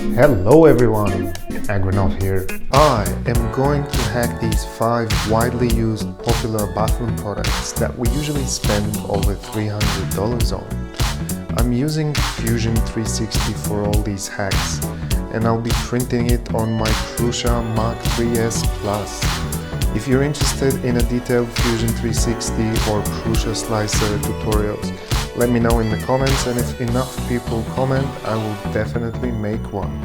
Hello everyone, Agronov here. I am going to hack these 5 widely used popular bathroom products that we usually spend over $300 on. I'm using Fusion 360 for all these hacks, and I'll be printing it on my Prusa Mark 3S Plus. If you're interested in a detailed Fusion 360 or Prusa Slicer tutorials, let me know in the comments, and if enough people comment, I will definitely make one.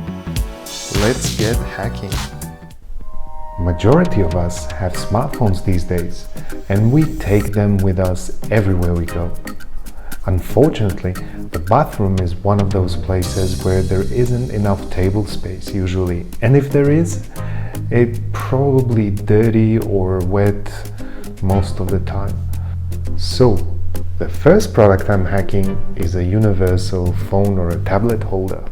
Let's get hacking. Majority of us have smartphones these days, and we take them with us everywhere we go. Unfortunately, the bathroom is one of those places where there isn't enough table space usually, and if there is, it's probably dirty or wet most of the time. So, the first product I'm hacking is a universal phone or a tablet holder.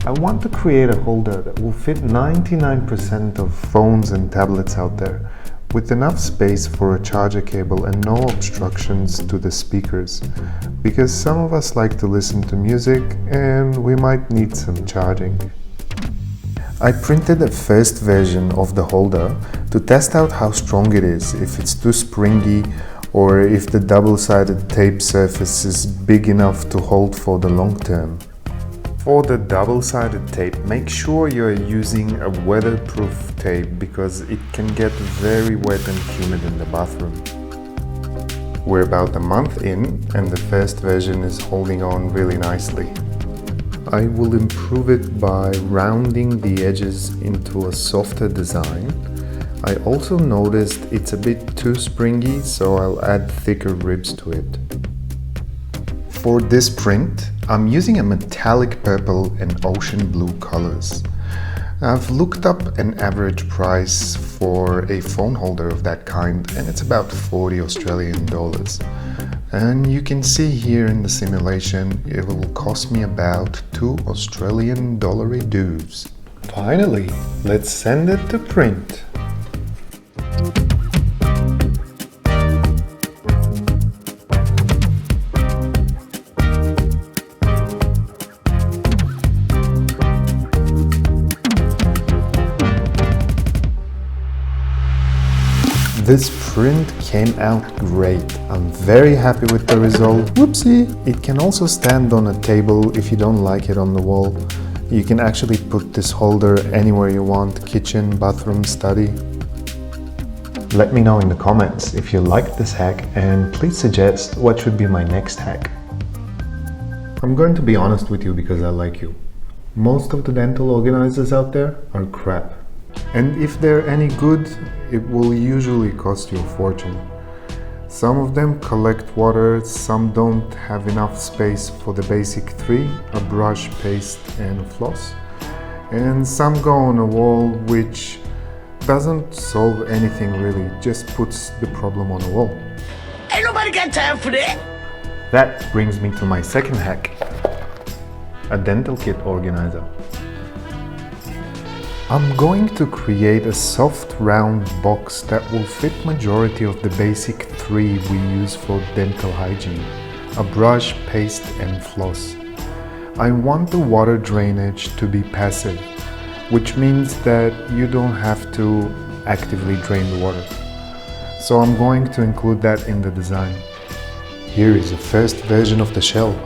I want to create a holder that will fit 99% of phones and tablets out there, with enough space for a charger cable and no obstructions to the speakers, because some of us like to listen to music and we might need some charging. I printed the first version of the holder to test out how strong it is, if it's too springy, or if the double-sided tape surface is big enough to hold for the long term. For the double-sided tape, make sure you're using a weatherproof tape because it can get very wet and humid in the bathroom. We're about a month in and the first version is holding on really nicely. I will improve it by rounding the edges into a softer design. I also noticed it's a bit too springy, so I'll add thicker ribs to it. For this print, I'm using a metallic purple and ocean blue colors. I've looked up an average price for a phone holder of that kind, and it's about 40 Australian dollars. And you can see here in the simulation, it will cost me about 2 Australian dollary dues. Finally, let's send it to print. This print came out great. I'm very happy with the result. Whoopsie! It can also stand on a table if you don't like it on the wall. You can actually put this holder anywhere you want, kitchen, bathroom, study. Let me know in the comments if you liked this hack, and please suggest what should be my next hack. I'm going to be honest with you because I like you. Most of the dental organizers out there are crap. And if they're any good, it will usually cost you a fortune. Some of them collect water, some don't have enough space for the basic 3, a brush, paste and floss. And some go on a wall, which doesn't solve anything really, just puts the problem on a wall. Ain't nobody got time for that! That brings me to my second hack, a dental kit organizer. I'm going to create a soft round box that will fit majority of the basic 3 we use for dental hygiene, a brush, paste and floss. I want the water drainage to be passive, which means that you don't have to actively drain the water. So I'm going to include that in the design. Here is the first version of the shell.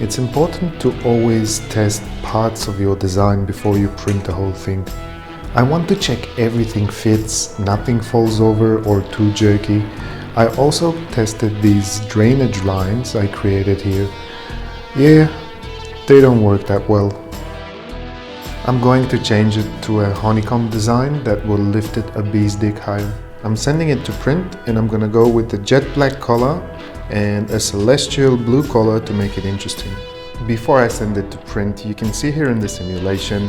It's important to always test parts of your design before you print the whole thing. I want to check everything fits, nothing falls over or too jerky. I also tested these drainage lines I created here. Yeah, they don't work that well. I'm going to change it to a honeycomb design that will lift it a bee's dick higher. I'm sending it to print, and I'm gonna go with the jet black color and a celestial blue color to make it interesting. Before I send it to print, you can see here in the simulation,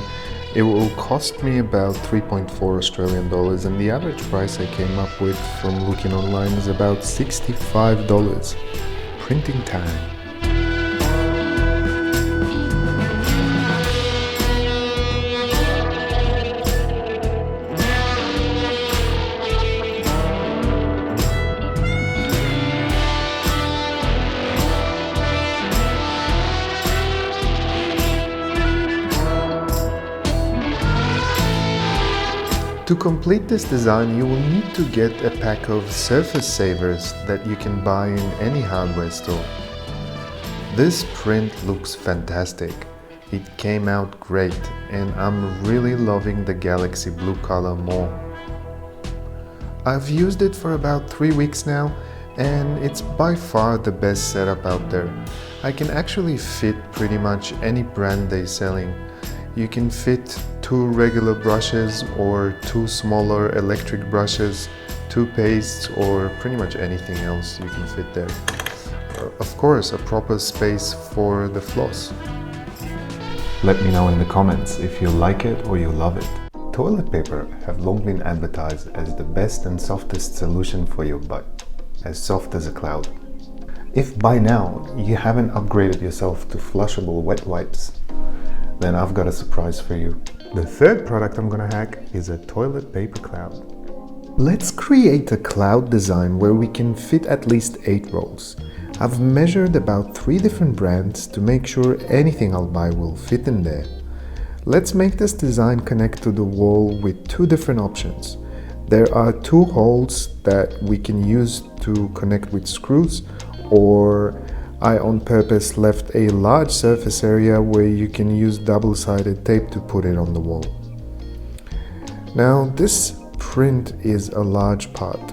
it will cost me about 3.4 Australian dollars, and the average price I came up with from looking online is about $65. Printing time. To complete this design, you will need to get a pack of surface savers that you can buy in any hardware store. This print looks fantastic. It came out great and I'm really loving the galaxy blue color more. I've used it for about 3 weeks now and it's by far the best setup out there. I can actually fit pretty much any brand they're selling. You can fit 2 regular brushes or 2 smaller electric brushes, 2 pastes or pretty much anything else you can fit there. Of course, a proper space for the floss. Let me know in the comments if you like it or you love it. Toilet paper have long been advertised as the best and softest solution for your butt, as soft as a cloud. If by now you haven't upgraded yourself to flushable wet wipes, then I've got a surprise for you. The third product I'm gonna hack is a toilet paper cloud. Let's create a cloud design where we can fit at least 8 rolls. I've measured about 3 different brands to make sure anything I'll buy will fit in there. Let's make this design connect to the wall with 2 different options. There are 2 holes that we can use to connect with screws, or I on purpose left a large surface area where you can use double-sided tape to put it on the wall. Now this print is a large part.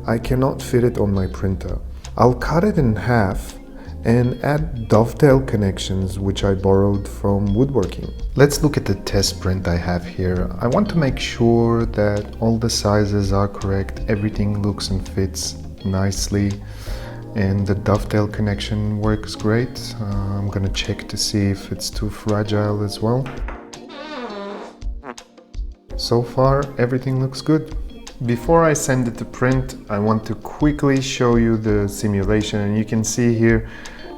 I cannot fit it on my printer. I'll cut it in half and add dovetail connections which I borrowed from woodworking. Let's look at the test print I have here. I want to make sure that all the sizes are correct, everything looks and fits nicely, and the dovetail connection works great. I'm gonna check to see if it's too fragile as well. So far, everything looks good. Before I send it to print, I want to quickly show you the simulation, and you can see here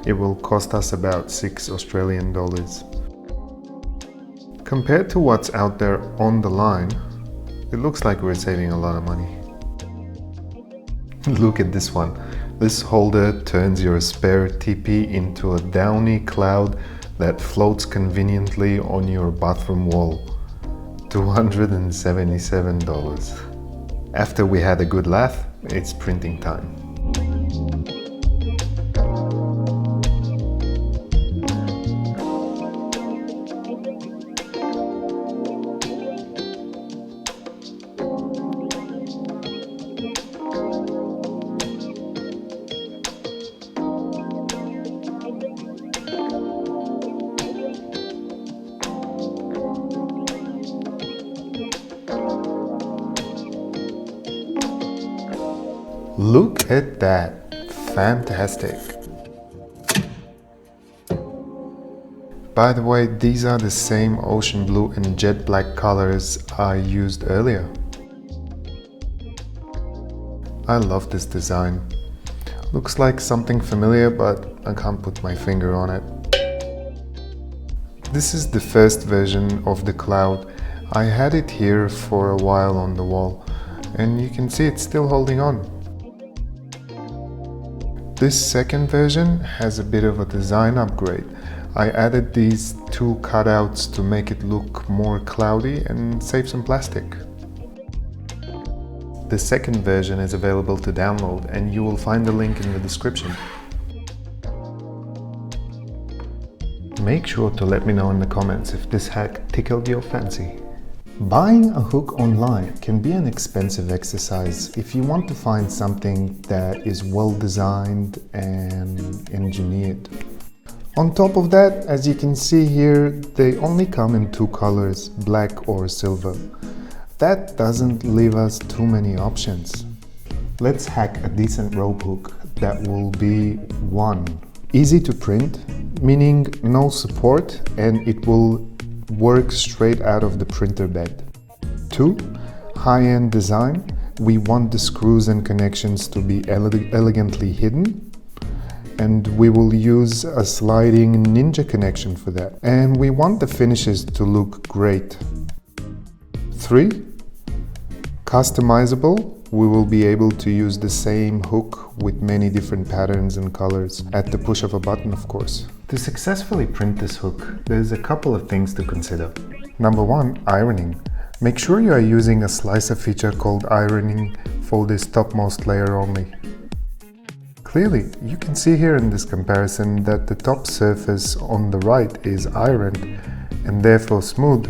it will cost us about $6 Australian. Compared to what's out there on the line, it looks like we're saving a lot of money. Look at this one. This holder turns your spare teepee into a downy cloud that floats conveniently on your bathroom wall. $277. After we had a good laugh, it's printing time. Look at that, fantastic. By the way, these are the same ocean blue and jet black colors I used earlier. I love this design. Looks like something familiar, but I can't put my finger on it. This is the first version of the cloud. I had it here for a while on the wall, and you can see it's still holding on. This second version has a bit of a design upgrade. I added these 2 cutouts to make it look more cloudy and save some plastic. The second version is available to download, and you will find the link in the description. Make sure to let me know in the comments if this hack tickled your fancy. Buying a hook online can be an expensive exercise if you want to find something that is well designed and engineered. On top of that, as you can see here, they only come in 2 colors, black or silver. That doesn't leave us too many options. Let's hack a decent rope hook that will be 1. Easy to print, meaning no support, and it will work straight out of the printer bed. 2. High-end design. We want the screws and connections to be elegantly hidden, and we will use a sliding ninja connection for that. And we want the finishes to look great. 3. Customizable. We will be able to use the same hook with many different patterns and colors at the push of a button, of course. To successfully print this hook, there's a couple of things to consider. Number 1, ironing. Make sure you are using a slicer feature called ironing for this topmost layer only. Clearly, you can see here in this comparison that the top surface on the right is ironed and therefore smooth,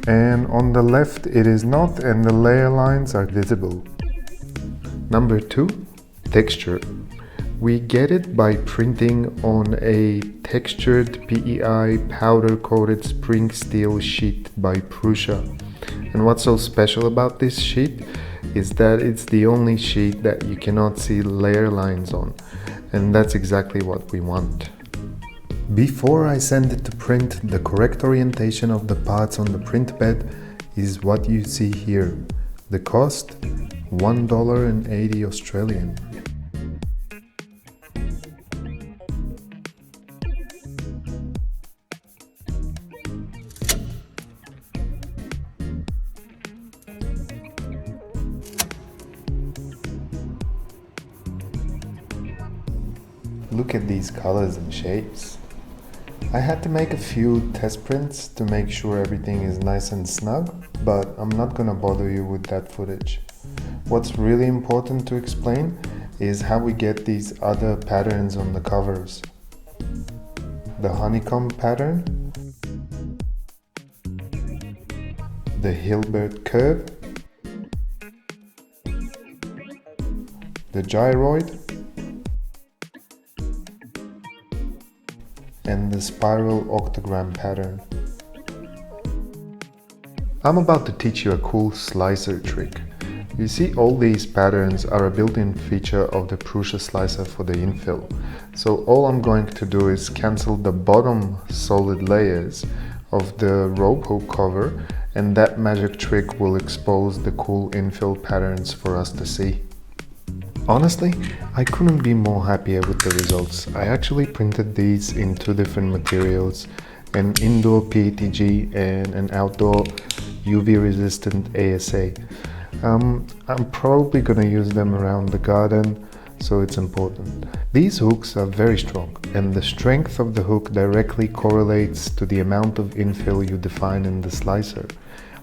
and on the left it is not, and the layer lines are visible. Number 2, texture. We get it by printing on a textured PEI powder-coated spring steel sheet by Prusa. And what's so special about this sheet is that it's the only sheet that you cannot see layer lines on, and that's exactly what we want. Before I send it to print, the correct orientation of the parts on the print bed is what you see here. The cost, $1.80 Australian. Look at these colors and shapes. I had to make a few test prints to make sure everything is nice and snug, but I'm not gonna bother you with that footage. What's really important to explain is how we get these other patterns on the covers. The honeycomb pattern, the Hilbert curve, the gyroid, and the spiral octagram pattern. I'm about to teach you a cool slicer trick. You see, all these patterns are a built-in feature of the Prusa slicer for the infill. So all I'm going to do is cancel the bottom solid layers of the rope hook cover, and that magic trick will expose the cool infill patterns for us to see. Honestly, I couldn't be more happier with the results. I actually printed these in 2 different materials, an indoor PETG and an outdoor UV resistant ASA. I'm probably gonna use them around the garden, so it's important. These hooks are very strong, and the strength of the hook directly correlates to the amount of infill you define in the slicer.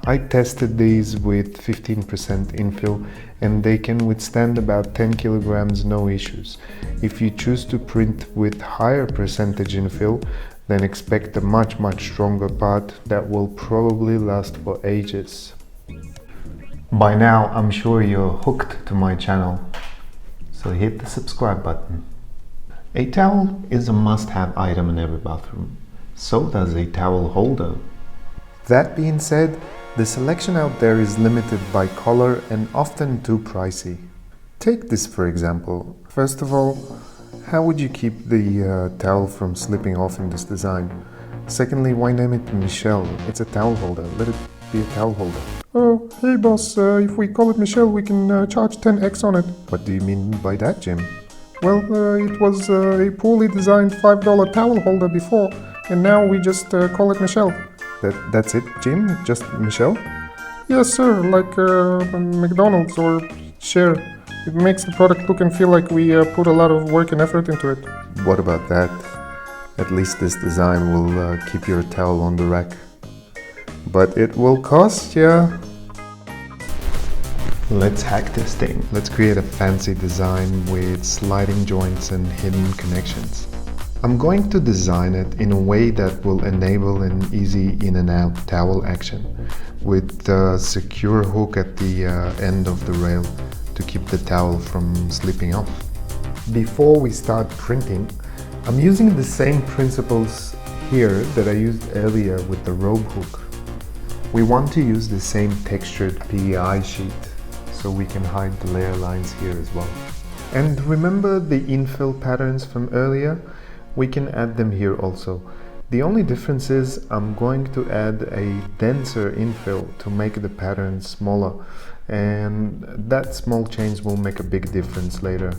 I tested these with 15% infill, and they can withstand about 10 kilograms no issues. If you choose to print with higher percentage infill, then expect a much stronger part that will probably last for ages. By now, I'm sure you're hooked to my channel, so hit the subscribe button. A towel is a must-have item in every bathroom. So does a towel holder. That being said, the selection out there is limited by color and often too pricey. Take this for example. First of all, how would you keep the towel from slipping off in this design? Secondly, why name it Michelle? It's a towel holder. Let it be a towel holder. Oh, hey boss, if we call it Michelle, we can charge 10x on it. What do you mean by that, Jim? Well, it was a poorly designed $5 towel holder before, and now we just call it Michelle. That's it, Jim? Just Michelle? Yes, sir, like McDonald's or Share. It makes the product look and feel like we put a lot of work and effort into it. What about that? At least this design will keep your towel on the rack. But it will cost ya. Let's hack this thing. Let's create a fancy design with sliding joints and hidden connections. I'm going to design it in a way that will enable an easy in and out towel action with a secure hook at the end of the rail to keep the towel from slipping off. Before we start printing, I'm using the same principles here that I used earlier with the Robe hook. We want to use the same textured PEI sheet so we can hide the layer lines here as well. And remember the infill patterns from earlier? We can add them here also. The only difference is I'm going to add a denser infill to make the pattern smaller, and that small change will make a big difference later.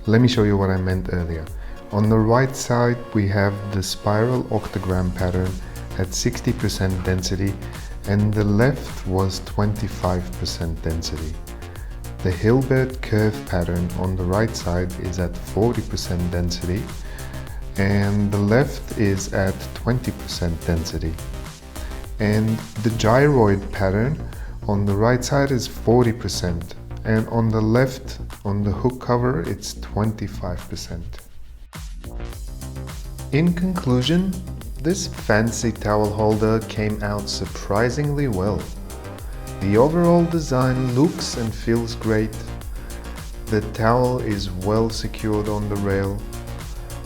Let me show you what I meant earlier. On the right side we have the spiral octagram pattern at 60% density, and the left was 25% density. The Hilbert curve pattern on the right side is at 40% density, and the left is at 20% density. And the gyroid pattern on the right side is 40%, and on the left, on the hook cover, it's 25%. In conclusion, this fancy towel holder came out surprisingly well. The overall design looks and feels great. The towel is well secured on the rail.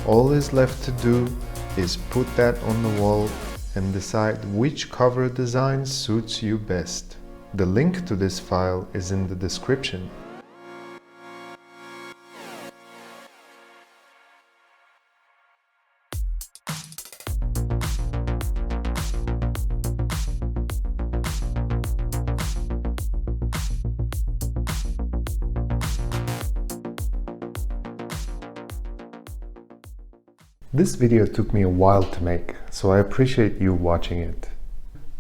All is left to do is put that on the wall and decide which cover design suits you best. The link to this file is in the description. This video took me a while to make, so I appreciate you watching it.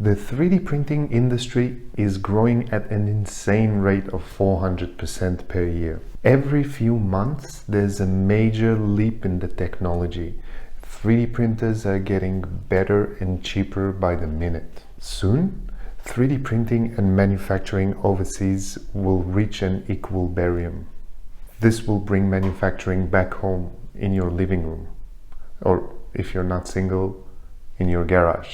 The 3D printing industry is growing at an insane rate of 400% per year. Every few months there's a major leap in the technology. 3D printers are getting better and cheaper by the minute. Soon, 3D printing and manufacturing overseas will reach an equilibrium. This will bring manufacturing back home in your living room. Or if you're not single, in your garage.